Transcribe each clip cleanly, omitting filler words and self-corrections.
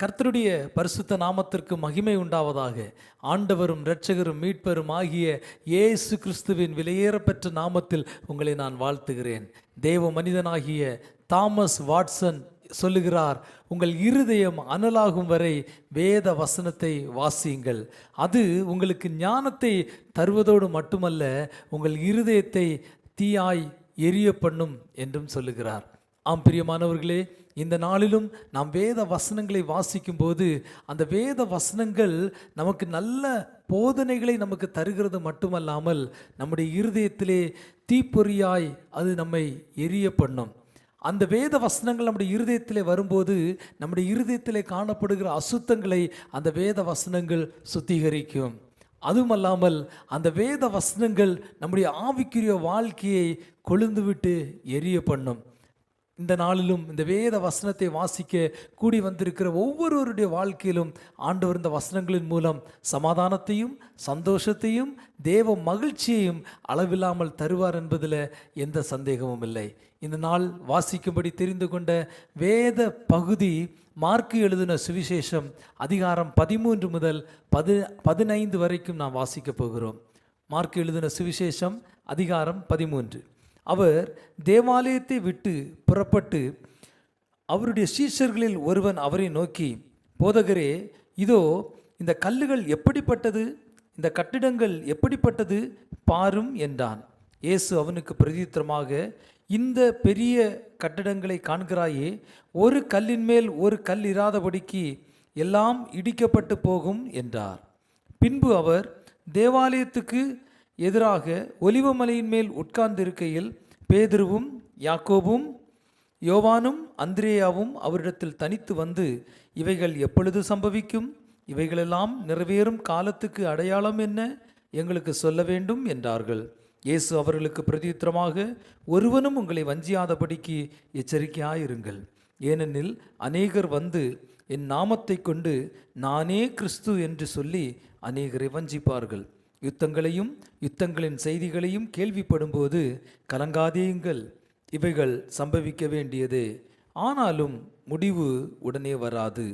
கர்த்தருடைய பரிசுத்த நாமத்திற்கு மகிமை உண்டாவதாக. ஆண்டவரும் இரட்சகரும் மீட்பரும் ஆகிய இயேசு கிறிஸ்துவின் விலையேறப்பெற்ற நாமத்தில் உங்களை நான் வாழ்த்துகிறேன். தேவ மனிதனாகிய தாமஸ் வாட்சன் சொல்லுகிறார், உங்கள் இருதயம் அனலாகும் வரை வேத வசனத்தை வாசியுங்கள். அது உங்களுக்கு ஞானத்தை தருவதோடு மட்டுமல்ல, உங்கள் இருதயத்தை தீயாய் எரிய பண்ணும் என்றும் சொல்லுகிறார். ஆம் பிரியமானவர்களே, இந்த நாளிலும் நாம் வேத வசனங்களை வாசிக்கும் போது அந்த வேத வசனங்கள் நமக்கு நல்ல போதனைகளை நமக்கு தருகிறது மட்டுமல்லாமல் நம்முடைய இருதயத்திலே தீப்பொறியாய் அது நம்மை எரிய பண்ணும். அந்த வேத வசனங்கள் நம்முடைய இருதயத்திலே வரும்போது நம்முடைய இருதயத்திலே காணப்படுகிற அசுத்தங்களை அந்த வேத வசனங்கள் சுத்திகரிக்கும். அதுவுமல்லாமல் அந்த வேத வசனங்கள் நம்முடைய ஆவிக்குரிய வாழ்க்கையை கொழுந்துவிட்டு எரிய பண்ணும். இந்த நாளிலும் இந்த வேத வசனத்தை வாசிக்க கூடி வந்திருக்கிற ஒவ்வொருவருடைய வாழ்க்கையிலும் ஆண்டவர் இந்த வசனங்களின் மூலம் சமாதானத்தையும் சந்தோஷத்தையும் தேவ மகிழ்ச்சியையும் அளவில்லாமல் தருவார் என்பதில் எந்த சந்தேகமும் இல்லை. இந்த நாள் வாசிக்கும்படி தெரிந்து கொண்ட வேத பகுதி மார்க்கு எழுதின சுவிசேஷம் அதிகாரம் 13 முதல் 15 வரைக்கும் நாம் வாசிக்க போகிறோம். மார்க்கு எழுதின சுவிசேஷம் அதிகாரம் 13. அவர் தேவாலயத்தை விட்டு புறப்பட்டு அவருடைய சீஷர்களில் ஒருவன் அவரை நோக்கி, போதகரே, இதோ இந்த கல்லுகள் எப்படிப்பட்டது, இந்த கட்டிடங்கள் எப்படிப்பட்டது பாரும் என்றான். இயேசு அவனுக்கு பிரதியுத்தரமாக, இந்த பெரிய கட்டிடங்களை காண்கிறாயே, ஒரு கல்லின் மேல் ஒரு கல் இராதபடிக்கு எல்லாம் இடிக்கப்பட்டு போகும் என்றார். பின்பு அவர் தேவாலயத்துக்கு எதிராக ஒலிவமலையின் மேல் உட்கார்ந்திருக்கையில் பேதுருவும் யாக்கோபும் யோவானும் அந்திரேயாவும் அவரிடத்தில் தனித்து வந்து, இவைகள் எப்பொழுது சம்பவிக்கும், இவைகளெல்லாம் நிறைவேறும் காலத்துக்கு அடையாளம் என்ன, எங்களுக்கு சொல்ல வேண்டும் என்றார்கள். இயேசு அவர்களுக்கு பிரதியுத்தரமாக, ஒருவனும் உங்களை வஞ்சியாதபடிக்கு எச்சரிக்கையாயிருங்கள். ஏனெனில் அநேகர் வந்து என் நாமத்தை கொண்டு நானே கிறிஸ்து என்று சொல்லி அநேகரை வஞ்சிப்பார்கள். யுத்தங்களையும் யுத்தங்களின் செய்திகளையும் கேள்விப்படும்போது கலங்காதேயுங்கள், இவைகள் சம்பவிக்க வேண்டியதே, ஆனாலும் முடிவு உடனே வராது.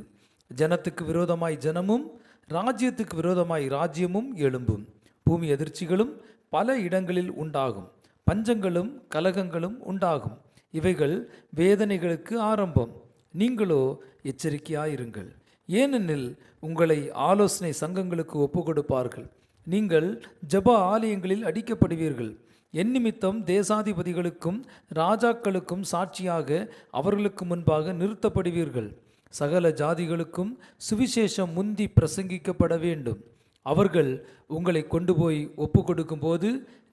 ஜனத்துக்கு விரோதமாய் ஜனமும் ராஜ்யத்துக்கு விரோதமாய் ராஜ்யமும் எழும்பும். பூமி அதிர்ச்சிகளும் பல இடங்களில் உண்டாகும். பஞ்சங்களும் கலகங்களும் உண்டாகும். இவைகள் வேதனைகளுக்கு ஆரம்பம். நீங்களோ எச்சரிக்கையாயிருங்கள். ஏனெனில் உங்களை ஆலோசனை சங்கங்களுக்கு ஒப்பு கொடுப்பார்கள். நீங்கள் ஜெப ஆலயங்களில் அடிக்கப்படுவீர்கள். என் நிமித்தம் தேசாதிபதிகளுக்கும் ராஜாக்களுக்கும் சாட்சியாக அவர்களுக்கு முன்பாக நிறுத்தப்படுவீர்கள். சகல ஜாதிகளுக்கும் சுவிசேஷம் முந்தி பிரசங்கிக்கப்பட வேண்டும். அவர்கள் உங்களை கொண்டு போய் ஒப்பு கொடுக்கும்போது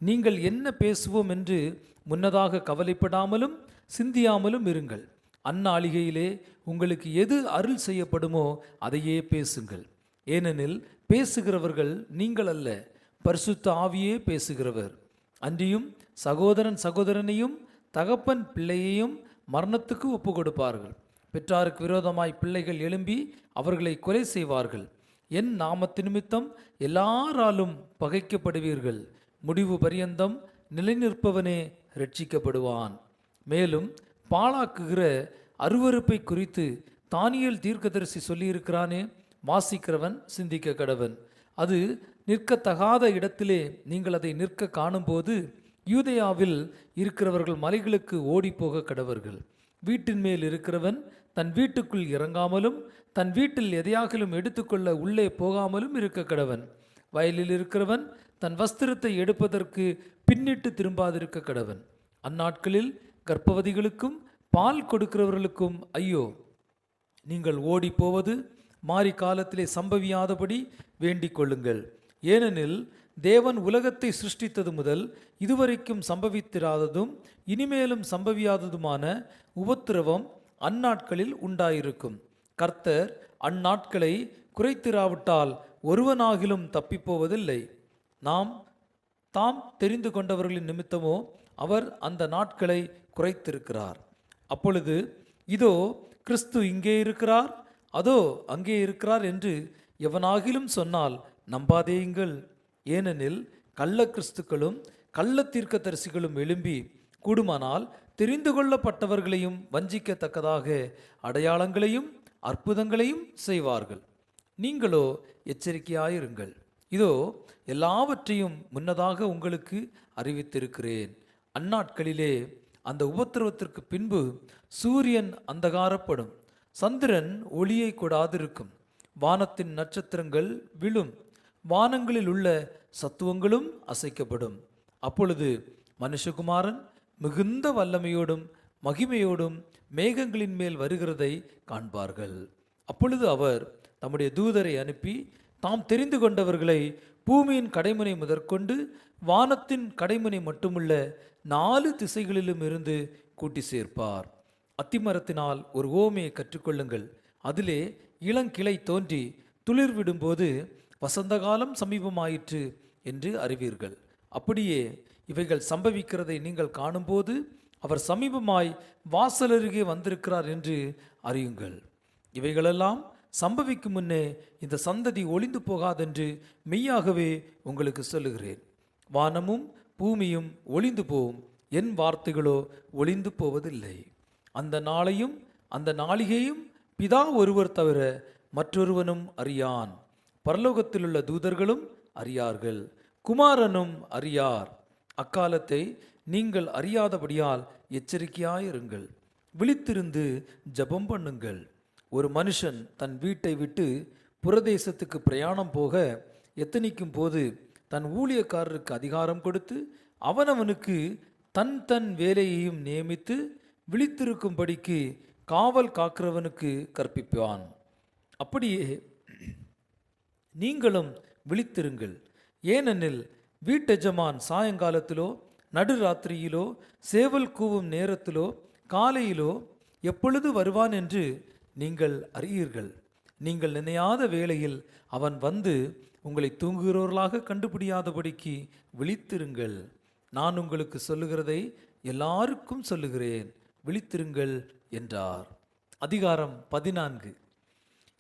நீங்கள் என்ன பேசுவோம் என்று முன்னதாக கவலைப்படாமலும் சிந்தியாமலும் இருங்கள். அந்நாளிகையிலே உங்களுக்கு எது அருள் செய்யப்படுமோ அதையே பேசுங்கள். ஏனெனில் பேசுகிறவர்கள் நீங்கள் அல்ல, பரிசுத்த ஆவியே பேசுகிறவர். அன்றியும் சகோதரன் சகோதரனையும் தகப்பன் பிள்ளையையும் மரணத்துக்கு ஒப்பு கொடுப்பார்கள். பெற்றாருக்கு விரோதமாய் பிள்ளைகள் எழும்பி அவர்களை கொலை செய்வார்கள். என் நாமத்து நிமித்தம் எல்லாராலும் பகைக்கப்படுவீர்கள். முடிவு பரியந்தம் நிலைநிற்பவனே ரட்சிக்கப்படுவான். மேலும் பாழாக்குகிற அருவருப்பை குறித்து தானியேல் தீர்க்கதரிசி சொல்லியிருக்கிறானே, வாசிக்கிறவன் சிந்திக்க கடவன். அது நிற்கத்தகாத இடத்திலே நீங்கள் அதை நிற்க காணும்போது யூதேயாவில் இருக்கிறவர்கள் மலைகளுக்கு ஓடிப்போக கடவர்கள். வீட்டின் மேல் இருக்கிறவன் தன் வீட்டுக்குள் இறங்காமலும் தன் வீட்டில் எதையாகிலும் எடுத்துக்கொள்ள உள்ளே போகாமலும் இருக்க கடவன். வயலில் இருக்கிறவன் தன் வஸ்திரத்தை எடுப்பதற்கு பின்னிட்டு திரும்பாதிருக்க கடவன். அந்நாட்களில் கர்ப்பவதிகளுக்கும் பால் கொடுக்கிறவர்களுக்கும் ஐயோ! நீங்கள் ஓடி போவது மாறி காலத்திலே சம்பவியாதபடி வேண்டிக் கொள்ளுங்கள். ஏனெனில் தேவன் உலகத்தை சிருஷ்டித்தது முதல் இதுவரைக்கும் சம்பவித்திராததும் இனிமேலும் சம்பவியாததுமான உபத்திரவம் அந்நாட்களில் உண்டாயிருக்கும். கர்த்தர் அந்நாட்களை குறைத்திராவிட்டால் ஒருவனாகிலும் தப்பிப்போவதில்லை. தாம் தெரிந்து கொண்டவர்களின் நிமித்தமோ அவர் அந்த நாட்களை குறைத்திருக்கிறார். அப்பொழுது இதோ கிறிஸ்து இங்கே இருக்கிறார், அதோ அங்கே இருக்கிறார் என்று எவனாகிலும் சொன்னால் நம்பாதேயுங்கள். ஏனெனில் கள்ள கிறிஸ்துக்களும் கள்ள தீர்க்கதரிசிகளும் எழும்பி கூடுமானால் தெரிந்து கொள்ளப்பட்டவர்களையும் வஞ்சிக்கத்தக்கதாக அடையாளங்களையும் அற்புதங்களையும் செய்வார்கள். நீங்களோ எச்சரிக்கையாயிருங்கள். இதோ எல்லாவற்றையும் முன்னதாக உங்களுக்கு அறிவித்திருக்கிறேன். அந்நாட்களிலே அந்த உபத்திரவத்திற்கு பின்பு சூரியன் அந்தகாரப்படும், சந்திரன் ஒளியை கொடாதிருக்கும், வானத்தின் நட்சத்திரங்கள் விழும், வானங்களில் உள்ள சத்துவங்களும் அசைக்கப்படும். அப்பொழுது மனுஷகுமாரன் மிகுந்த வல்லமையோடும் மகிமையோடும் மேகங்களின் மேல் வருகிறதை காண்பார்கள். அப்பொழுது அவர் தம்முடைய தூதரை அனுப்பி தாம் தெரிந்து கொண்டவர்களை பூமியின் கடைமுனை முதற்கொண்டு வானத்தின் கடைமுனை மட்டுமுள்ள 4 திசைகளிலும் இருந்து கூட்டி சேர்ப்பார். அத்திமரத்தினால் ஒரு ஓமையை கற்றுக்கொள்ளுங்கள். அதிலே இளங்கிளை தோன்றி துளிர் விடும்போது வசந்த காலம் சமீபமாயிற்று என்று அறிவீர்கள். அப்படியே இவைகள் சம்பவிக்கிறதை நீங்கள் காணும்போது அவர் சமீபமாய் வாசலருகே வந்திருக்கிறார் என்று அறியுங்கள். இவைகளெல்லாம் சம்பவிக்கும் முன்னே இந்த சந்ததி ஒளிந்து போகாதென்று மெய்யாகவே உங்களுக்கு சொல்லுகிறேன். வானமும் பூமியும் ஒளிந்து போகும், என் வார்த்தைகளோ ஒளிந்து போவதில்லை. அந்த நாளையும் அந்த நாளிகையும் பிதா ஒருவர் தவிர மற்றொருவனும் அறியான். பரலோகத்திலுள்ள தூதர்களும் அறியார்கள், குமாரனும் அறியார். அக்காலத்தை நீங்கள் அறியாதபடியால் எச்சரிக்கையாயிருங்கள், விழித்திருந்து ஜெபம் பண்ணுங்கள். ஒரு மனுஷன் தன் வீட்டை விட்டு புறதேசத்துக்கு பிரயாணம் போக எத்தனிக்கும் போது தன் ஊழியக்காரருக்கு அதிகாரம் கொடுத்து அவனவனுக்கு தன் தன் வேலையையும் நியமித்து விழித்திருக்கும்படிக்கு காவல் காக்கிறவனுக்கு கற்பிப்பான். அப்படியே நீங்களும் விழித்திருங்கள். ஏனெனில் வீட்டெஜமான் சாயங்காலத்திலோ நடுராத்திரியிலோ சேவல் கூவும் நேரத்திலோ காலையிலோ எப்பொழுது வருவான் என்று நீங்கள் அறியீர்கள். நீங்கள் நினையாத வேளையில் அவன் வந்து உங்களை தூங்குகிறவர்களாக கண்டுபிடியாதபடிக்கு விழித்திருங்கள். நான் உங்களுக்கு சொல்லுகிறதை எல்லாருக்கும் சொல்லுகிறேன், விழித்திருங்கள் என்றார். அதிகாரம் 14.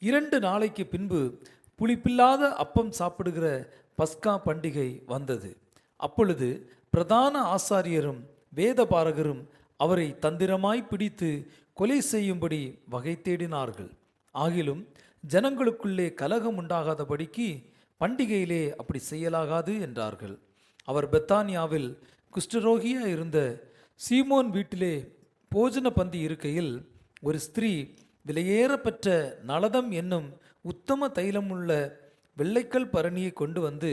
2 நாளைக்கு பின்பு புளிப்பில்லாத அப்பம் சாப்பிடுகிற பஸ்கா பண்டிகை வந்தது. அப்பொழுது பிரதான ஆசாரியரும் வேதபாரகரும் அவரை தந்திரமாய் பிடித்து கொலை செய்யும்படி வகை தேடினார்கள். ஆகிலும் ஜனங்களுக்குள்ளே கலகம் உண்டாகாதபடிக்கு பண்டிகையிலே அப்படி செய்யலாகாது என்றார்கள். அவர் பெத்தானியாவில் குஷ்டரோகியா இருந்த சீமோன் வீட்டிலே போஜன பந்தி இருக்கையில் ஒரு ஸ்திரீ விலையேறப்பெற்ற நலதம் என்னும் உத்தம தைலமுள்ள வெள்ளைக்கல் பரணியை கொண்டு வந்து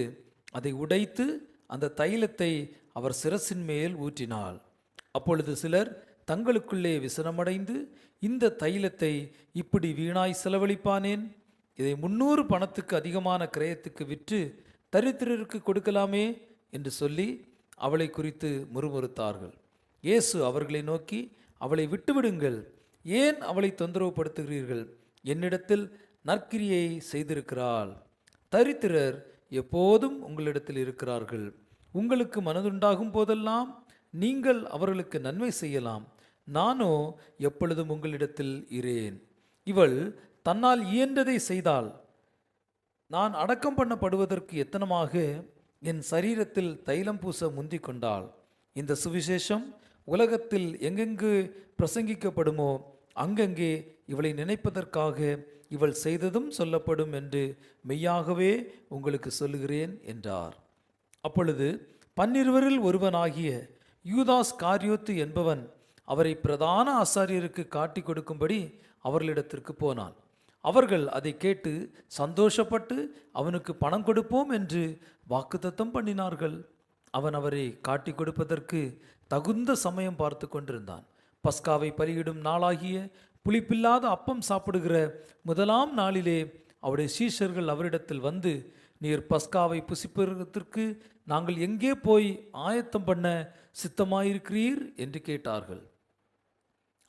அதை உடைத்து அந்த தைலத்தை அவர் சிரசின் மேல் ஊற்றினாள். அப்பொழுது சிலர் தங்களுக்குள்ளே விசனமடைந்து, இந்த தைலத்தை இப்படி வீணாய் செலவழிப்பானேன்? இதை 300 பணத்துக்கு அதிகமான கிரயத்துக்கு விற்று தரித்திரருக்கு கொடுக்கலாமே என்று சொல்லி அவளை குறித்து முறுமுறுத்தார்கள். இயேசு அவர்களை நோக்கி, அவளை விட்டுவிடுங்கள், ஏன் அவளை தொந்தரவுப்படுத்துகிறீர்கள்? என்னிடத்தில் நற்கிரியை செய்திருக்கிறாள். தரித்திரர் எப்போதும் உங்களிடத்தில் இருக்கிறார்கள். உங்களுக்கு மனதுண்டாகும் போதெல்லாம் நீங்கள் அவர்களுக்கு நன்மை செய்யலாம். நானோ எப்பொழுதும் உங்களிடத்தில் இரேன். இவள் தன்னால் இயன்றதை செய்தால் நான் அடக்கம் பண்ணப்படுவதற்கு எத்தனமாக என் சரீரத்தில் தைலம் பூச முந்திக் கொண்டாள். இந்த சுவிசேஷம் உலகத்தில் எங்கெங்கு பிரசங்கிக்கப்படுமோ அங்கங்கே இவளை நினைப்பதற்காக இவள் செய்ததும் சொல்லப்படும் என்று மெய்யாகவே உங்களுக்கு சொல்லுகிறேன் என்றார். அப்பொழுது 12 ஒருவனாகிய யூதாஸ் காரியோத்து என்பவன் அவரை பிரதான ஆசாரியருக்கு காட்டி கொடுக்கும்படி அவர்களிடத்திற்கு போனான். அவர்கள் அதை கேட்டு சந்தோஷப்பட்டு அவனுக்கு பணம் கொடுப்போம் என்று வாக்குத்தத்தம் பண்ணினார்கள். அவன் அவரை காட்டி கொடுப்பதற்கு தகுந்த சமயம் பார்த்து கொண்டிருந்தான். பஸ்காவை பலியிடும் நாளாகிய புளிப்பில்லாத அப்பம் சாப்பிடுகிற முதலாம் நாளிலே அவருடைய சீஷர்கள் அவரிடத்தில் வந்து, நீர் பஸ்காவை புசிப்பதற்கு நாங்கள் எங்கே போய் ஆயத்தம் பண்ண சித்தமாயிருக்கிறீர் என்று கேட்டார்கள்.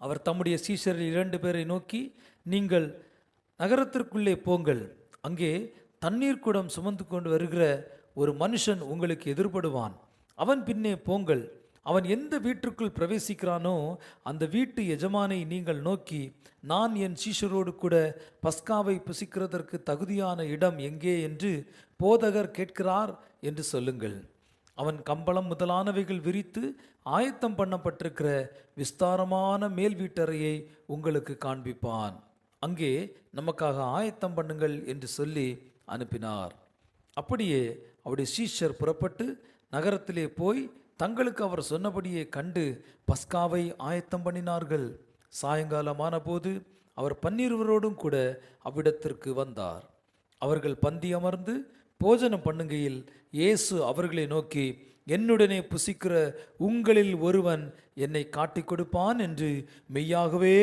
அவர் தம்முடைய சீஷரில் 2 பேரை நோக்கி, நீங்கள் நகரத்திற்குள்ளே போங்கள், அங்கே தண்ணீர் குடம் சுமந்து கொண்டு வருகிற ஒரு மனுஷன் உங்களுக்கு எதிர்படுவான், அவன் பின்னே போங்கள். அவன் எந்த வீட்டிற்குள் பிரவேசிக்கிறானோ அந்த வீட்டு எஜமானை நீங்கள் நோக்கி, நான் என் சீஷரோடு கூட பஸ்காவை புசிக்கிறதற்கு தகுதியான இடம் எங்கே என்று போதகர் கேட்கிறார் என்று சொல்லுங்கள். அவன் கம்பளம் முதலானவைகள் விரித்து ஆயத்தம் பண்ணப்பட்டிருக்கிற விஸ்தாரமான மேல் வீட்டறையை உங்களுக்கு காண்பிப்பான். அங்கே நமக்காக ஆயத்தம் பண்ணுங்கள் என்று சொல்லி அனுப்பினார். அப்படியே அவருடைய சீஷர் புறப்பட்டு நகரத்திலே போய் தங்களுக்கு அவர் சொன்னபடியே கண்டு பஸ்காவை ஆயத்தம் பண்ணினார்கள். சாயங்காலமான போது அவர் 12 கூட அவ்விடத்திற்கு வந்தார். அவர்கள் பந்தி அமர்ந்து போஜனம் பண்ணுகையில் இயேசு அவர்களை நோக்கி, என்னுடனே புசிக்கிற உங்களில் ஒருவன் என்னை காட்டிக் கொடுப்பான் என்று மெய்யாகவே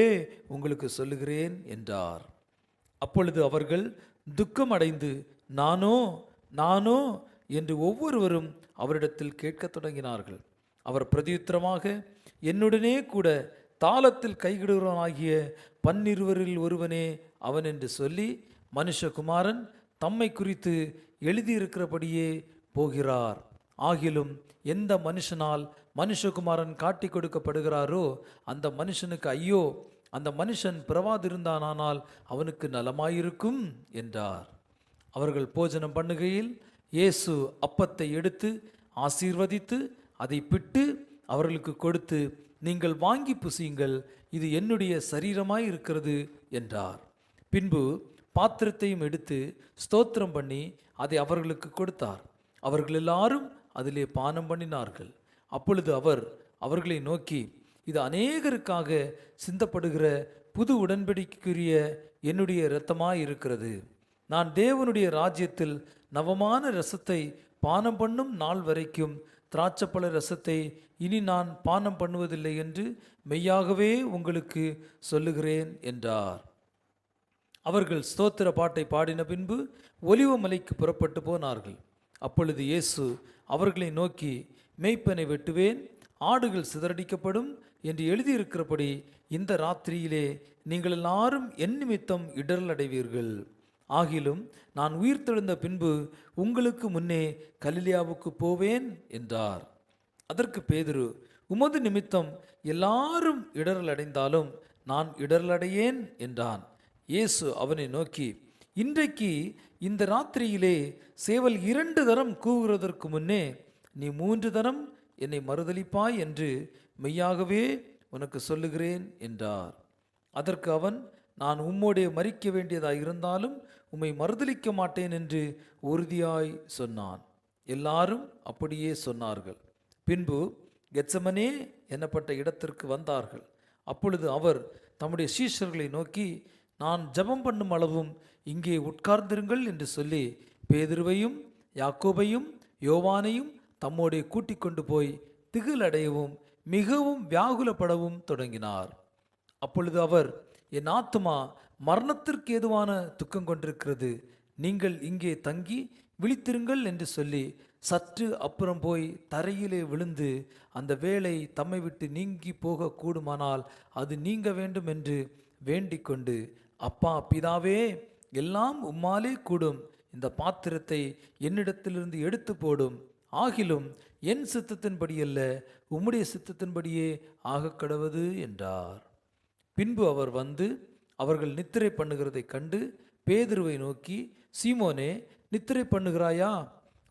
உங்களுக்கு சொல்லுகிறேன் என்றார். அப்பொழுது அவர்கள் துக்கம் அடைந்து, நானோ நானோ என்று ஒவ்வொருவரும் அவரிடத்தில் கேட்கத் தொடங்கினார்கள். அவர் பிரதியுத்தரமாக, என்னுடனே கூட தாளத்தில் கைகிடுகிறவனாகிய 12 ஒருவனே அவன் என்று சொல்லி, மனுஷகுமாரன் தம்மை குறித்து எழுதியிருக்கிறபடியே போகிறார். ஆகிலும் எந்த மனுஷனால் மனுஷகுமாரன் காட்டி கொடுக்கப்படுகிறாரோ அந்த மனுஷனுக்கு ஐயோ, அந்த மனுஷன் பிறவாதிருந்தானால் அவனுக்கு நலமாயிருக்கும் என்றார். அவர்கள் போஜனம் பண்ணுகையில் இயேசு அப்பத்தை எடுத்து ஆசீர்வதித்து அதை பிட்டு அவர்களுக்கு கொடுத்து, நீங்கள் வாங்கி புசியுங்கள், இது என்னுடைய சரீரமாய் இருக்கிறது என்றார். பின்பு பாத்திரத்தையும் எடுத்து ஸ்தோத்திரம் பண்ணி அதை அவர்களுக்கு கொடுத்தார். அவர்கள் எல்லாரும் அதிலே பானம் பண்ணினார்கள். அப்பொழுது அவர் அவர்களை நோக்கி, இது அநேகருக்காக சிந்தப்படுகிற புது உடன்படிக்கைக்குரிய என்னுடைய இரத்தமாய் இருக்கிறது. நான் தேவனுடைய ராஜ்யத்தில் நவமான ரசத்தை பானம் பண்ணும் நாள் வரைக்கும் திராட்சப்பழ ரசத்தை இனி நான் பானம் பண்ணுவதில்லை என்று மெய்யாகவே உங்களுக்கு சொல்லுகிறேன் என்றார். அவர்கள் ஸ்தோத்திர பாட்டை பாடின பின்பு ஒலிவ மலைக்கு புறப்பட்டு போனார்கள். அப்பொழுது இயேசு அவர்களை நோக்கி, மேய்ப்பனை வெட்டுவேன், ஆடுகள் சிதறடிக்கப்படும் என்று எழுதியிருக்கிறபடி இந்த ராத்திரியிலே நீங்கள் எல்லாரும் என் நிமித்தம் இடரல் அடைவீர்கள். ஆகிலும் நான் உயிர்த்தெழுந்த பின்பு உங்களுக்கு முன்னே கலிலேயாவுக்கு போவேன் என்றார். அதற்கு பேதுரு, உமது நிமித்தம் எல்லாரும் இடரல் அடைந்தாலும் நான் இடரல் அடையேன் என்றான். இயேசு அவனை நோக்கி, இன்றைக்கு இந்த ராத்திரியிலே சேவல் 2 தரம் கூவுகிறதற்கு முன்னே நீ 3 தரம் என்னை மறுதலிப்பாய் என்று மெய்யாகவே உனக்கு சொல்லுகிறேன் என்றார். அதற்கு அவன், நான் உம்மோடே மரிக்க வேண்டியதாய் இருந்தாலும் உம்மை மறுதலிக்க மாட்டேன் என்று உறுதியாய் சொன்னான். எல்லாரும் அப்படியே சொன்னார்கள். பின்பு கெத்சமனே என்னப்பட்ட இடத்திற்கு வந்தார்கள். அப்பொழுது அவர் தம்முடைய சீஷர்களை நோக்கி, நான் ஜெபம் பண்ணும் அளவும் இங்கே உட்கார்ந்திருங்கள் என்று சொல்லி பேதுருவையும் யாக்கோபையும் யோவானையும் தம்மோடே கூட்டிக் கொண்டு போய் திகிலடையவும் மிகவும் வியாகுலப்படவும் தொடங்கினார். அப்பொழுது அவர், என் ஆத்துமா மரணத்திற்கு ஏதுவான துக்கம் கொண்டிருக்கிறது, நீங்கள் இங்கே தங்கி விழித்திருங்கள் என்று சொல்லி சற்று அப்புறம் போய் தரையிலே விழுந்து, அந்த வேளை தம்மை விட்டு நீங்கி போக கூடுமானால் அது நீங்க வேண்டும் என்று வேண்டிக் கொண்டு, அப்பா பிதாவே, எல்லாம் உம்மாலே கூடும், இந்த பாத்திரத்தை என்னிடத்திலிருந்து எடுத்து போடும், ஆகிலும் என் சித்தத்தின்படியல்ல உம்முடைய சித்தத்தின்படியே ஆகக்கடவது என்றார். பின்பு அவர் வந்து அவர்கள் நித்திரை பண்ணுகிறதை கண்டு பேதுருவை நோக்கி, சீமோனே, நித்திரை பண்ணுகிறாயா?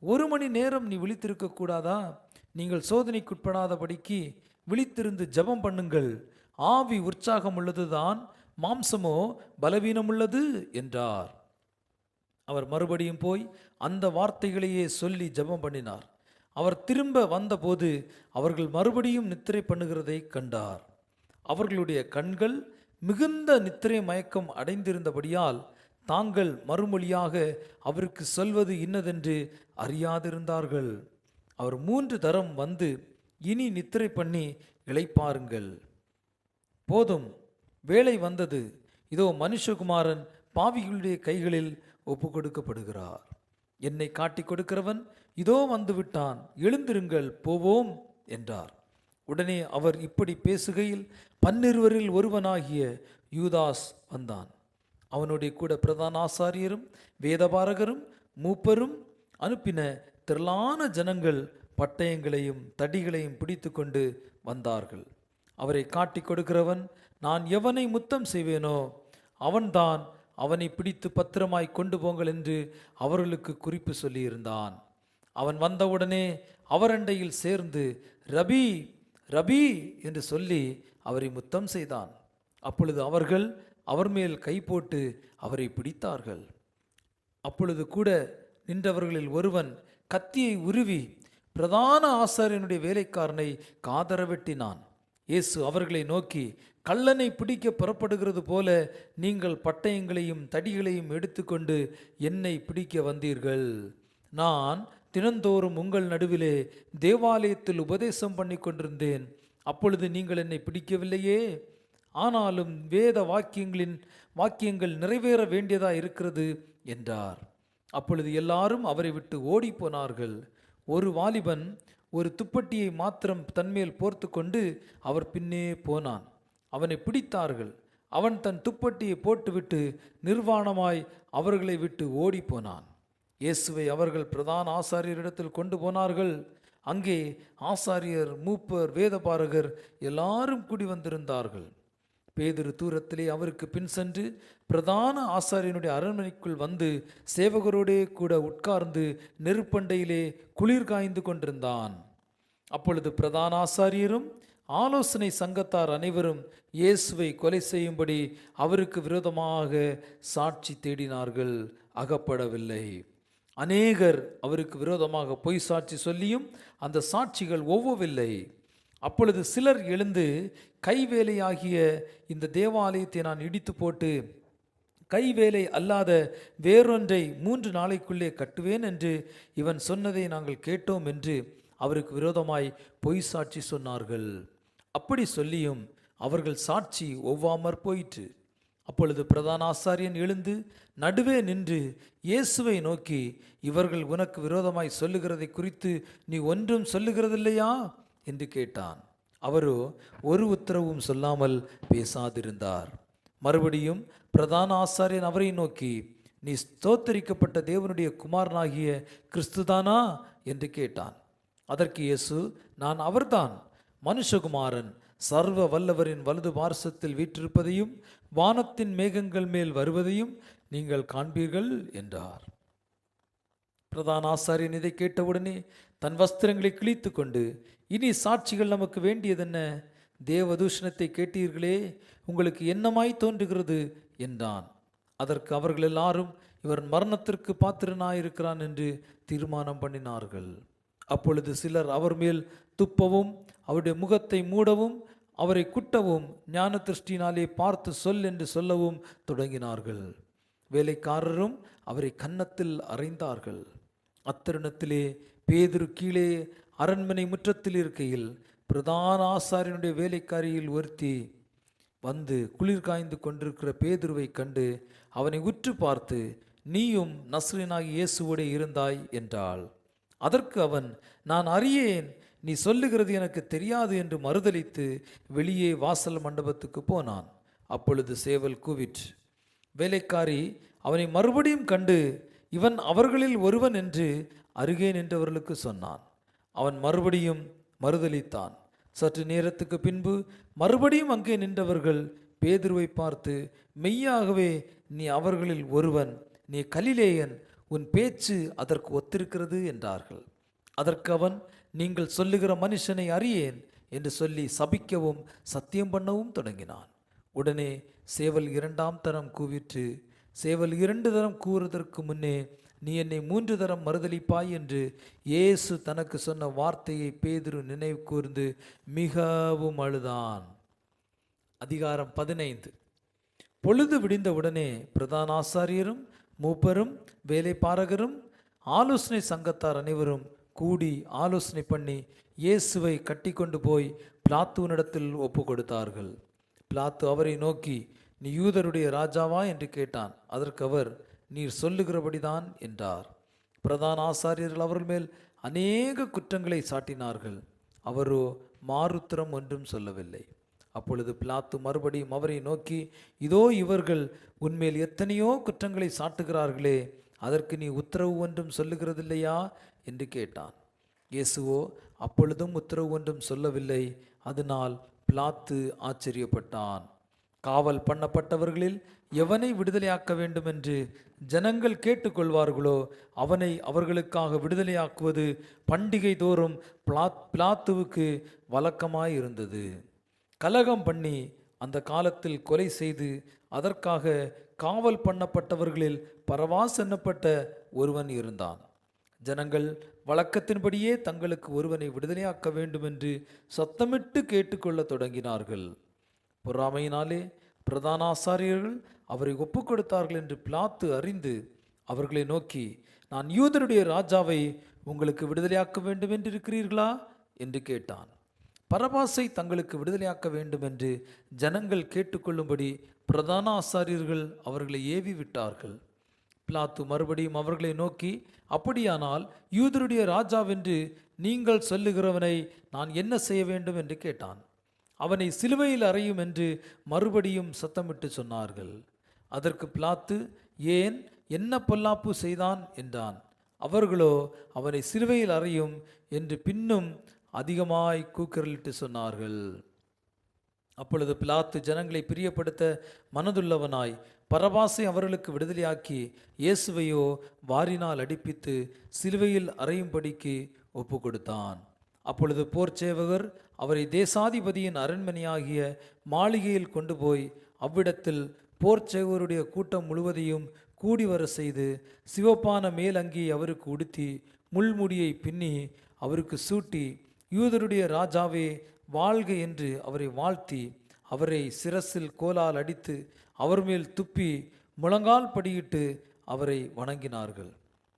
1 மணி நேரம் நீ விழித்திருக்க கூடாதா? நீங்கள் சோதனைக்குட்படாதபடிக்கு விழித்திருந்து ஜெபம் பண்ணுங்கள். ஆவி உற்சாகம் உள்ளதுதான், மாம்சமோ பலவீனமுள்ளது என்றார். அவர் மறுபடியும் போய் அந்த வார்த்தைகளையே சொல்லி ஜெபம் பண்ணினார். அவர் திரும்ப வந்தபோது அவர்கள் மறுபடியும் நித்திரை பண்ணுகிறதை கண்டார். அவர்களுடைய கண்கள் மிகுந்த நித்திரை மயக்கம் அடைந்திருந்தபடியால் தாங்கள் மறுமொழியாக அவருக்கு சொல்வது இன்னதென்று அறியாதிருந்தார்கள். அவர் 3 தரம் வந்து, இனி நித்திரை பண்ணி இளைப்பாருங்கள், போதும், வேளை வந்தது, இதோ மனுஷகுமாரன் பாவிகளுடைய கைகளில் ஒப்பு கொடுக்கப்படுகிறார். என்னை காட்டிக் கொடுக்கிறவன் இதோ வந்து விட்டான், எழுந்திருங்கள், போவோம் என்றார். உடனே அவர் இப்படி பேசுகையில் 12 ஒருவனாகிய யூதாஸ் வந்தான். அவனுடைய கூட பிரதான ஆசாரியரும் வேதபாரகரும் மூப்பரும் அனுப்பின திரளான ஜனங்கள் பட்டயங்களையும் தடிகளையும் பிடித்து கொண்டு வந்தார்கள். அவரை காட்டிக் கொடுக்கிறவன், நான் எவனை முத்தம் செய்வேனோ அவன்தான், அவனை பிடித்து பத்திரமாய் கொண்டு போங்கள் என்று அவர்களுக்கு குறிப்பு சொல்லியிருந்தான். அவன் வந்தவுடனே அவரண்டையில் சேர்ந்து, ரபி ரபி என்று சொல்லி அவரை முத்தம் செய்தான். அப்பொழுது அவர்கள் அவர் மேல் கை போட்டு அவரை பிடித்தார்கள். அப்பொழுது கூட நின்றவர்களில் ஒருவன் கத்தியை உருவி பிரதான ஆசாரியனுடைய வேலைக்காரனை காதர வெட்டினான். இயேசு அவர்களை நோக்கி, கள்ளனை பிடிக்க புறப்படுகிறது போல நீங்கள் பட்டயங்களையும் தடிகளையும் எடுத்துக்கொண்டு என்னை பிடிக்க வந்தீர்கள். நான் தினந்தோறும் உங்கள் நடுவிலே தேவாலயத்தில் உபதேசம் பண்ணி கொண்டிருந்தேன். அப்பொழுது நீங்கள் என்னை பிடிக்கவில்லையே. ஆனாலும் வேத வாக்கியங்கள் நிறைவேற வேண்டியதா இருக்கிறது என்றார். அப்பொழுது எல்லாரும் அவரை விட்டு ஓடி போனார்கள். ஒரு வாலிபன் ஒரு துப்பட்டியை மாத்திரம் தன்மேல் போர்த்து கொண்டு அவர் பின்னே போனான். அவனை பிடித்தார்கள். அவன் தன் துப்பட்டியை போட்டுவிட்டு நிர்வாணமாய் அவர்களை விட்டு ஓடி போனான். இயேசுவை அவர்கள் பிரதான ஆசாரியரிடத்தில் கொண்டு போனார்கள். அங்கே ஆசாரியர், மூப்பர், வேதபாரகர் எல்லாரும் கூடி வந்திருந்தார்கள். பேதுரு தூரத்திலே அவருக்கு பின் சென்று பிரதான ஆசாரியனுடைய அரண்மனைக்குள் வந்து சேவகரோடே கூட உட்கார்ந்து நெருப்பண்டையிலே குளிர் காய்ந்து கொண்டிருந்தான். அப்பொழுது பிரதான ஆசாரியரும் ஆலோசனை சங்கத்தார் அனைவரும் இயேசுவை கொலை செய்யும்படி அவருக்கு விரோதமாக சாட்சி தேடினார்கள், அகப்படவில்லை. அநேகர் அவருக்கு விரோதமாக பொய் சாட்சி சொல்லியும் அந்த சாட்சிகள் ஒவ்வவில்லை. அப்பொழுது சிலர் எழுந்து, கைவேலையாகிய இந்த தேவாலயத்தை நான் இடித்து போட்டு கைவேலை அல்லாத வேறொன்றை 3 நாளைக்குள்ளே கட்டுவேன் என்று இவன் சொன்னதை நாங்கள் கேட்டோம் என்று அவருக்கு விரோதமாய் பொய் சாட்சி சொன்னார்கள். அப்படி சொல்லியும் அவர்கள் சாட்சி ஒவ்வாமற் போயிற்று. அப்பொழுது பிரதான ஆசாரியன் எழுந்து நடுவே நின்று இயேசுவை நோக்கி, இவர்கள் உனக்கு விரோதமாய் சொல்லுகிறதை குறித்து நீ ஒன்றும் சொல்லுகிறதில்லையா என்று கேட்டான். அவரோ ஒரு உத்தரவும் சொல்லாமல் பேசாதிருந்தார். மறுபடியும் பிரதான ஆசாரியன் அவரை நோக்கி, நீ ஸ்தோத்தரிக்கப்பட்ட தேவனுடைய குமாரனாகிய கிறிஸ்துதானா என்று கேட்டான். அதற்கு இயேசு, நான் அவர்தான். மனுஷகுமாரன் சர்வ வல்லவரின் வலது பார்சத்தில் வீற்றிருப்பதையும் வானத்தின் மேகங்கள் மேல் வருவதையும் நீங்கள் காண்பீர்கள் என்றார். பிரதான ஆசாரியன் இதை கேட்டவுடனே தன் வஸ்திரங்களை கிழித்து கொண்டு, இனி சாட்சிகள் நமக்கு வேண்டியதென்ன? தேவதூஷணத்தை கேட்டீர்களே, உங்களுக்கு என்னமாய் தோன்றுகிறது என்றான். அதற்கு அவர்கள் எல்லாரும் இவர் மரணத்திற்கு பாத்திரனாயிருக்கிறான் என்று தீர்மானம் பண்ணினார்கள். அப்பொழுது சிலர் அவர் மேல் துப்பவும் அவருடைய முகத்தை மூடவும் அவரை குட்டவும் ஞான திருஷ்டினாலே பார்த்து சொல் என்று சொல்லவும் தொடங்கினார்கள். வேலைக்காரரும் அவரை கன்னத்தில் அறைந்தார்கள். அத்தருணத்திலே பேதுரு கீழே அரண்மனை முற்றத்தில் இருக்கையில் பிரதான ஆசாரியனுடைய வேலைக்காரியில் ஒருத்தி வந்து குளிர் காய்ந்து கொண்டிருக்கிற பேதுருவை கண்டு அவனை உற்று பார்த்து, நீயும் நஸ்ரேனாகிய இயேசுவோடே இருந்தாய் என்றாள். அதற்கு அவன், நான் அறியேன், நீ சொல்லுகிறது எனக்கு தெரியாது என்று மறுதலித்து வெளியே வாசல் மண்டபத்துக்கு போனான். அப்பொழுது சேவல் கூவிற்று. வேலைக்காரி அவனை மறுபடியும் கண்டு, இவன் அவர்களில் ஒருவன் என்று அருகே நின்றவர்களுக்கு சொன்னான். அவன் மறுபடியும் மறுதலித்தான். சற்று நேரத்துக்கு பின்பு மறுபடியும் அங்கே நின்றவர்கள் பேதுருவை பார்த்து, மெய்யாகவே நீ அவர்களில் ஒருவன், நீ கலிலேயன், உன் பேச்சு அதற்கு ஒத்திருக்கிறது என்றார்கள். அதற்கு அவன், நீங்கள் சொல்லுகிற மனுஷனை அறியேன் என்று சொல்லி சபிக்கவும் சத்தியம் பண்ணவும் தொடங்கினான். உடனே சேவல் 2ஆம் தரம் கூவிற்று. சேவல் 2 தரம் கூறுவதற்கு முன்னே, நீ என்னை 3 தரம் மறுதலிப்பாய் என்று இயேசு தனக்கு சொன்ன வார்த்தையை பேதுரு நினைவு கூர்ந்து மிகவும் அழுதான். அதிகாரம் 15. பொழுது விடிந்தவுடனே பிரதான ஆசாரியரும் மூப்பரும் வேலைப்பாரகரும் ஆலோசனை சங்கத்தார் அனைவரும் கூடி ஆலோசனை பண்ணி இயேசுவை கட்டி கொண்டு போய் பிலாத்துவினிடத்தில் ஒப்பு கொடுத்தார்கள். பிலாத்து அவரை நோக்கி, நீ யூதருடைய ராஜாவா என்று கேட்டான். அதற்கு அவர், நீர் சொல்லுகிறபடிதான் என்றார். பிரதான ஆசாரியர்கள் அவர்கள் மேல் அநேக குற்றங்களை சாட்டினார்கள். அவரோ மாறுத்திரம் ஒன்றும் சொல்லவில்லை. அப்பொழுது பிலாத்து மறுபடியும் அவரை நோக்கி, இதோ இவர்கள் உன்மேல் எத்தனையோ குற்றங்களை சாட்டுகிறார்களே, அதற்கு நீ உத்தரவு ஒன்றும் சொல்லுகிறதில்லையா என்று கேட்டான். இயேசுவோ அப்பொழுதும் உத்தரவு ஒன்றும் சொல்லவில்லை. அதனால் பிலாத்து ஆச்சரியப்பட்டான். காவல் பண்ணப்பட்டவர்களில் எவனை விடுதலையாக்க வேண்டும் என்று ஜனங்கள் கேட்டுக்கொள்வார்களோ அவனை அவர்களுக்காக விடுதலையாக்குவது பண்டிகை தோறும் பிலாத்துவுக்கு வழக்கமாயிருந்தது. கலகம் பண்ணி அந்த காலத்தில் கொலை செய்து அதற்காக காவல் பண்ணப்பட்டவர்களில் பரவாஸ் என்னப்பட்ட ஒருவன் இருந்தான். ஜனங்கள் வழக்கத்தின்படியே தங்களுக்கு ஒருவனை விடுதலையாக்க வேண்டும் என்று சத்தமிட்டு கேட்டுக்கொள்ள தொடங்கினார்கள். பொறாமையினாலே பிரதான ஆசாரியர்கள் அவரை ஒப்புக் கொடுத்தார்கள் என்று பிலாத்து அறிந்து அவர்களை நோக்கி, நான் யூதருடைய ராஜாவை உங்களுக்கு விடுதலையாக்க வேண்டும் என்று இருக்கிறீர்களா என்று கேட்டான். பரபாசை தங்களுக்கு விடுதலையாக்க வேண்டும் என்று ஜனங்கள் கேட்டுக்கொள்ளும்படி பிரதான ஆசாரியர்கள் அவர்களை ஏவி விட்டார்கள். பிலாத்து மறுபடியும் அவர்களை நோக்கி, அப்படியானால் யூதருடைய ராஜாவென்று நீங்கள் சொல்லுகிறவனை நான் என்ன செய்ய வேண்டும் என்று கேட்டான். அவனை சிலுவையில் அறையும் என்று மறுபடியும் சத்தமிட்டு சொன்னார்கள். அதற்கு பிலாத்து, ஏன், என்ன பொல்லாப்பு செய்தான் என்றான். அவர்களோ, அவனை சிலுவையில் அறையும் என்று பின்னும் அதிகமாய் கூக்குரலிட்டு சொன்னார்கள். அப்பொழுது பிலாத்து ஜனங்களை பிரியப்படுத்த மனதுள்ளவனாய் பரபாசை அவர்களுக்கு விடுதலையாக்கி இயேசுவையோ வாரினால் அடிப்பித்து சிலுவையில் அறையும்படிக்கு ஒப்பு கொடுத்தான். அப்பொழுது போர்ச்சேவகர் அவரை தேசாதிபதியின் அரண்மனையாகிய மாளிகையில் கொண்டு போய் அவ்விடத்தில் போர்ச்சேவருடைய கூட்டம் முழுவதையும் கூடி வர செய்து சிவப்பான மேலங்கி அவருக்கு உடுத்தி முள்முடியை பின்னி அவருக்கு சூட்டி, யூதருடைய ராஜாவே வாழ்க என்று அவரை வாழ்த்தி அவரை சிரசில் கோலால் அடித்து அவர் மேல் துப்பி முழங்கால் படியிட்டு அவரை வணங்கினார்கள்.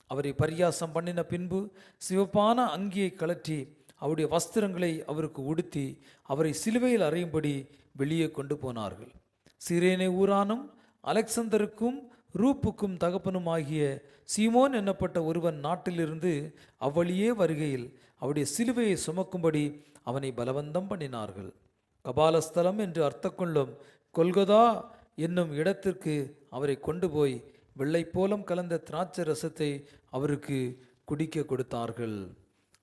அவரை பரியாசம் பண்ணின பின்பு சிவப்பான அங்கியை கழற்றி அவருடைய வஸ்திரங்களை அவருக்கு உடுத்தி அவரை சிலுவையில் அறையும்படி வெளியே கொண்டு போனார்கள். சிரேனே ஊரானும் அலெக்சந்தருக்கும் ரூப்புக்கும் தகப்பனுமாகிய சீமோன் என்னப்பட்ட ஒருவன் நாட்டிலிருந்து அவ்வழியே வருகையில் அவருடைய சிலுவையை சுமக்கும்படி அவனை பலவந்தம் பண்ணினார்கள். கபாலஸ்தலம் என்று அர்த்தம் கொல்கொதா என்னும் இடத்திற்கு அவரை கொண்டு போய் வெள்ளைப்போலம் கலந்த திராட்சை ரசத்தை அவருக்கு குடிக்க கொடுத்தார்கள்.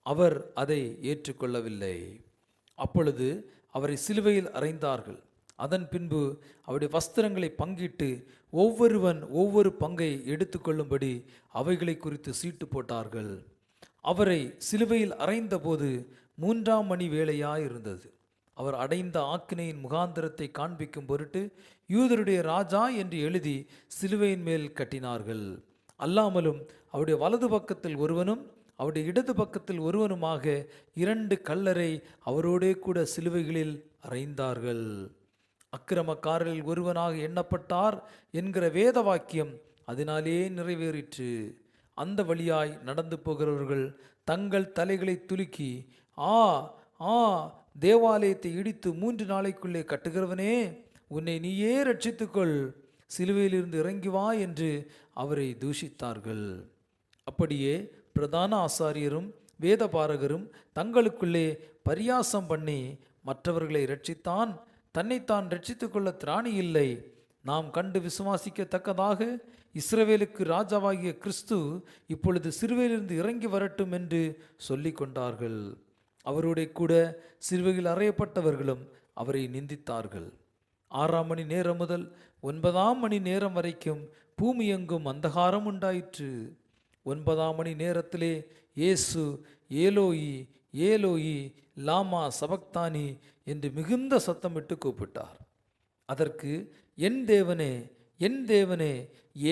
அவர் அதை ஏற்றுக்கொள்ளவில்லை. அப்பொழுது அவரை சிலுவையில் அறைந்தார்கள். அதன் பின்பு அவருடைய வஸ்திரங்களை பங்கிட்டு ஒவ்வொருவன் ஒவ்வொரு பங்கை எடுத்துக்கொள்ளும்படி அவைகளை குறித்து சீட்டு போட்டார்கள். அவரை சிலுவையில் அறைந்த போது 3ஆம் மணி வேளையாயிருந்தது. அவர் அடைந்த ஆக்கினையின் முகாந்திரத்தை காண்பிக்கும் பொருட்டு யூதருடைய ராஜா என்று எழுதி சிலுவையின் மேல் கட்டினார்கள். அல்லாமலும் அவருடைய வலது பக்கத்தில் ஒருவனும் அவருடைய இடது பக்கத்தில் ஒருவனுமாக 2 கல்லரை அவரோடே கூட சிலுவைகளில் அறைந்தார்கள். அக்கிரமக்காரரில் ஒருவனாக எண்ணப்பட்டார் என்கிற வேத வாக்கியம் அதனாலே நிறைவேறிற்று. அந்த வழியாய் நடந்து போகிறவர்கள் தங்கள் தலைகளை துலுக்கி, ஆ ஆ தேவாலயத்தை இடித்து 3 நாளைக்குள்ளே கட்டுகிறவனே, உன்னை நீயே ரட்சித்துக்கொள், சிலுவையிலிருந்து இறங்கி வா என்று அவரை தூஷித்தார்கள். அப்படியே பிரதான ஆசாரியரும் வேதபாரகரும் தங்களுக்குள்ளே பரியாசம் பண்ணி மற்றவர்களை ரட்சித்தான், தன்னைத்தான் ரட்சித்துக் கொள்ள திராணி இல்லை, நாம் கண்டு விசுவாசிக்கத்தக்கதாக இஸ்ரவேலுக்கு ராஜாவாகிய கிறிஸ்து இப்பொழுது சிலுவையிலிருந்து இறங்கி வரட்டும் என்று சொல்லி கொண்டார்கள். அவருடைய கூட சிலுவையில் அறையப்பட்டவர்களும் அவரை நிந்தித்தார்கள். 6ஆம் மணி நேரம் முதல் 9ஆம் மணி நேரம் வரைக்கும் பூமி எங்கும் அந்தகாரம் உண்டாயிற்று. 9ஆம் மணி நேரத்திலே இயேசு ஏலோயி ஏலோயி லாமா சபக்தானி என்று மிகுந்த சத்தமிட்டு கூப்பிட்டார். அதற்கு என் தேவனே என் தேவனே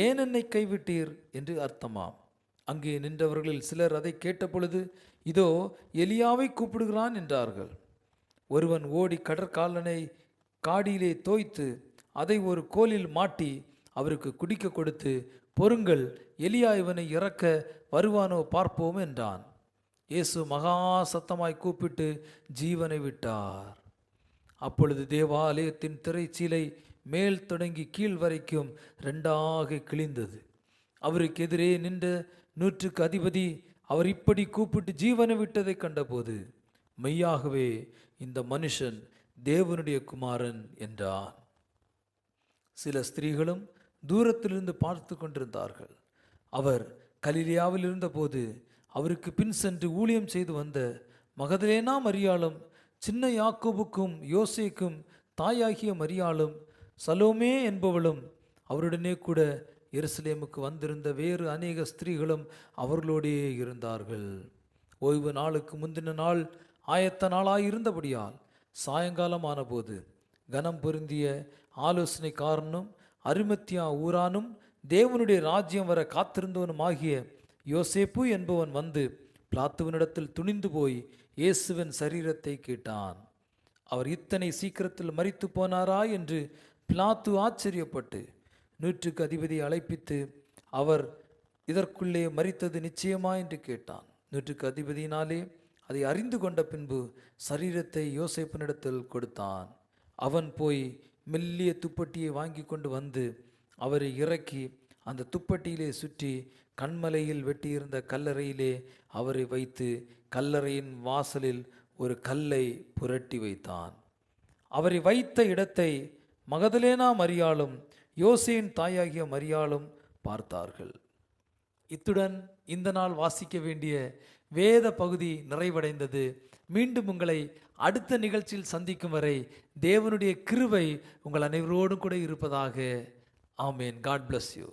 ஏன் என்னை கைவிட்டீர் என்று அர்த்தமாம். அங்கே நின்றவர்களில் சிலர் அதை கேட்டபொழுது, இதோ எலியாவை கூப்பிடுகிறான் என்றார்கள். ஒருவன் ஓடி கடற்காலனை காடியிலே தோய்த்து அதை ஒரு கோலில் மாட்டி அவருக்கு குடிக்க கொடுத்து, பொறுங்கள், எலியா இவனை இறக்க வருவானோ பார்ப்போம் என்றான். இயேசு மகா சத்தமாய் கூப்பிட்டு ஜீவனை விட்டார். அப்பொழுது தேவாலயத்தின் திரைச்சீலை மேல் தொடங்கி கீழ் வரைக்கும் 2ஆக கிழிந்தது. அவருக்கு எதிரே நின்ற 100க்கு அதிபதி அவர் இப்படி கூப்பிட்டு ஜீவனை விட்டதை கண்டபோது, மெய்யாகவே இந்த மனுஷன் தேவனுடைய குமாரன் என்றான். சில ஸ்திரீகளும் தூரத்திலிருந்து பார்த்து கொண்டிருந்தார்கள். அவர் கலிலேயாவில் இருந்தபோது அவருக்கு பின் சென்று ஊழியம் செய்து வந்த மகதலேனா மரியாளும், சின்ன யாக்கோபுக்கும் யோசேக்கும் தாயாகிய மரியாளும், சலோமே என்பவளும், அவருடனே கூட எருசலேமுக்கு வந்திருந்த வேறு அநேக ஸ்திரீகளும் அவர்களோடே இருந்தார்கள். ஓய்வு நாளுக்கு முந்தின நாள் ஆயத்த நாளாயிருந்தபடியால் சாயங்காலம் ஆனபோது கனம் பொருந்திய ஆலோசனைக்காரனும் அரிமத்தியா ஊரானும் தேவனுடைய ராஜ்யம் வர காத்திருந்தவனுமாகிய யோசேப்பு என்பவன் வந்து பிலாத்துவினிடத்தில் துணிந்து போய் இயேசுவின் சரீரத்தை கேட்டான். அவர் இத்தனை சீக்கிரத்தில் மரித்து போனாரா என்று பிலாத்து ஆச்சரியப்பட்டு நூற்றுக்கு அதிபதியை அழைப்பித்து, அவர் இதற்குள்ளே மரித்தது நிச்சயமா என்று கேட்டான். நூற்றுக்கு அதிபதியினாலே அதை அறிந்து கொண்ட பின்பு சரீரத்தை யோசேப்பினிடத்தில் கொடுத்தான். அவன் போய் மெல்லிய துப்பட்டியை வாங்கி கொண்டு வந்து அவரை இறக்கி அந்த துப்பட்டியிலே சுற்றி கண்மலையில் வெட்டியிருந்த கல்லறையிலே அவரை வைத்து கல்லறையின் வாசலில் ஒரு கல்லை புரட்டி வைத்தான். அவரை வைத்த இடத்தை மகதலேனா மரியாளும் யோசேயின் தாயாகிய மரியாளும் பார்த்தார்கள். இத்துடன் இந்த நாள் வாசிக்க வேண்டிய வேத பகுதி நிறைவடைந்தது. மீண்டும் உங்களை அடுத்த நிகழ்ச்சியில் சந்திக்கும் வரை தேவனுடைய கிருபை உங்கள் அனைவரோடும் கூட இருப்பதாக. ஆமேன். God bless you.